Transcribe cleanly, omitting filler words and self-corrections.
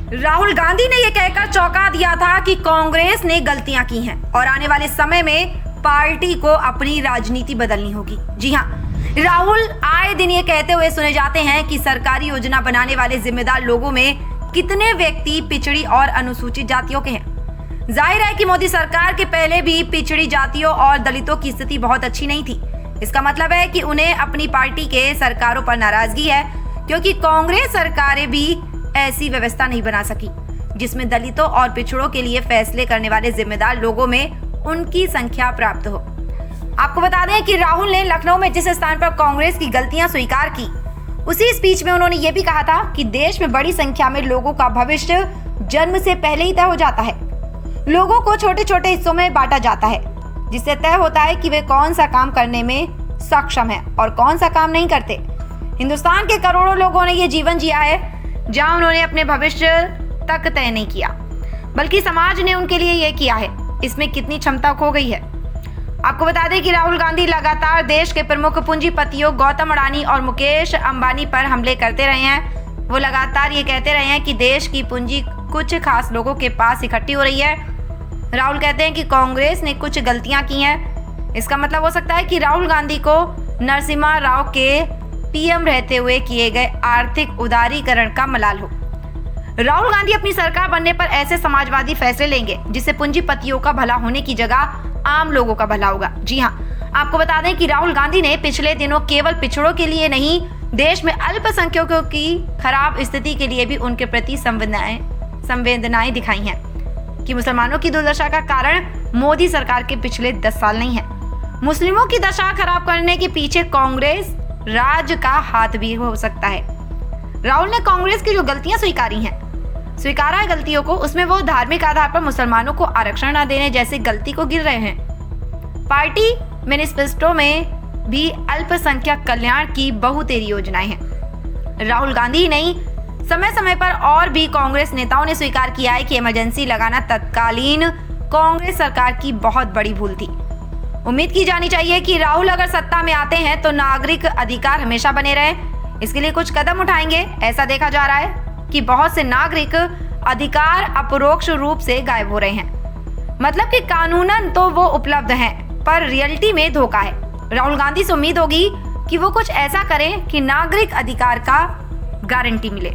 राहुल गांधी ने यह कहकर चौंका दिया था कि कांग्रेस ने गलतियां की हैं और आने वाले समय में पार्टी को अपनी राजनीति बदलनी होगी। जी हां, राहुल आए दिन ये कहते हुए सुने जाते हैं कि सरकारी योजना बनाने वाले जिम्मेदार लोगों में कितने व्यक्ति पिछड़ी और अनुसूचित जातियों के हैं। जाहिर है कि मोदी सरकार के पहले भी पिछड़ी जातियों और दलितों की स्थिति बहुत अच्छी नहीं थी। इसका मतलब है कि उन्हें अपनी पार्टी के सरकारों पर नाराजगी है, क्योंकि कांग्रेस सरकारें भी ऐसी व्यवस्था नहीं बना सकी जिसमें दलितों और पिछड़ों के लिए फैसले करने वाले जिम्मेदार लोगों में उनकी संख्या प्राप्त हो। आपको बता दें कि राहुल ने लखनऊ में जिस स्थान पर कांग्रेस की गलतियां स्वीकार की, उसी स्पीच में उन्होंने ये भी कहा था कि देश में बड़ी संख्या में लोगों का भविष्य जन्म से पहले ही तय हो जाता है। लोगों को छोटे छोटे हिस्सों में बांटा जाता है, जिससे तय होता है कि वे कौन सा काम करने में सक्षम है और कौन सा काम नहीं करते। हिंदुस्तान के करोड़ों लोगों ने ये जीवन जिया है जहां उन्होंने अपने भविष्य तक तय नहीं किया, बल्कि समाज ने उनके लिए ये किया है। इसमें कितनी क्षमता खो गई है। आपको बता दें कि राहुल गांधी लगातार देश के प्रमुख पूंजीपतियों गौतम अडानी और मुकेश अंबानी पर हमले करते रहे हैं। वो लगातार ये कहते रहे हैं कि देश की पूंजी कुछ खास लोगों के पास इकट्ठी हो रही है। राहुल कहते हैं कि कांग्रेस ने कुछ गलतियां की हैं। इसका मतलब हो सकता है कि राहुल गांधी को नरसिम्हा राव के पीएम रहते हुए किए गए आर्थिक उदारीकरण का मलाल हो। राहुल गांधी अपनी सरकार बनने पर ऐसे समाजवादी फैसले लेंगे जिससे पूंजीपतियों का भला होने की जगह आम लोगों का भला होगा। जी हाँ, आपको बता दें कि राहुल गांधी ने पिछले दिनों केवल पिछड़ों के लिए नहीं, देश में अल्पसंख्यकों की खराब स्थिति के लिए भी उनके प्रति संवेदनाएं दिखाई हैं कि मुसलमानों की दुर्दशा का कारण मोदी सरकार के पिछले 10 साल नहीं है। मुस्लिमों की दशा खराब करने के पीछे कांग्रेस राज का हाथ भी हो सकता है। राहुल ने कांग्रेस की जो गलतियां स्वीकारा है गलतियों को, उसमें वो धार्मिक आधार पर मुसलमानों को आरक्षण न देने जैसी गलती को गिर रहे हैं। पार्टी मैनिफेस्टो में भी अल्पसंख्यक कल्याण की बहुतेरी योजनाएं हैं। राहुल गांधी ही नहीं, समय समय पर और भी कांग्रेस नेताओं ने स्वीकार किया है कि इमरजेंसी लगाना तत्कालीन कांग्रेस सरकार की बहुत बड़ी भूल थी। उम्मीद की जानी चाहिए कि राहुल अगर सत्ता में आते हैं तो नागरिक अधिकार हमेशा बने रहे। इसके लिए कुछ कदम उठाएंगे। ऐसा देखा जा रहा है कि बहुत से नागरिक अधिकार अपरोक्ष रूप से गायब हो रहे हैं। मतलब कि कानूनन तो वो उपलब्ध हैं, पर रियलिटी में धोखा है। राहुल गांधी से उम्मीद होगी कि वो कुछ ऐसा करें कि नागरिक अधिकार का गारंटी मिले।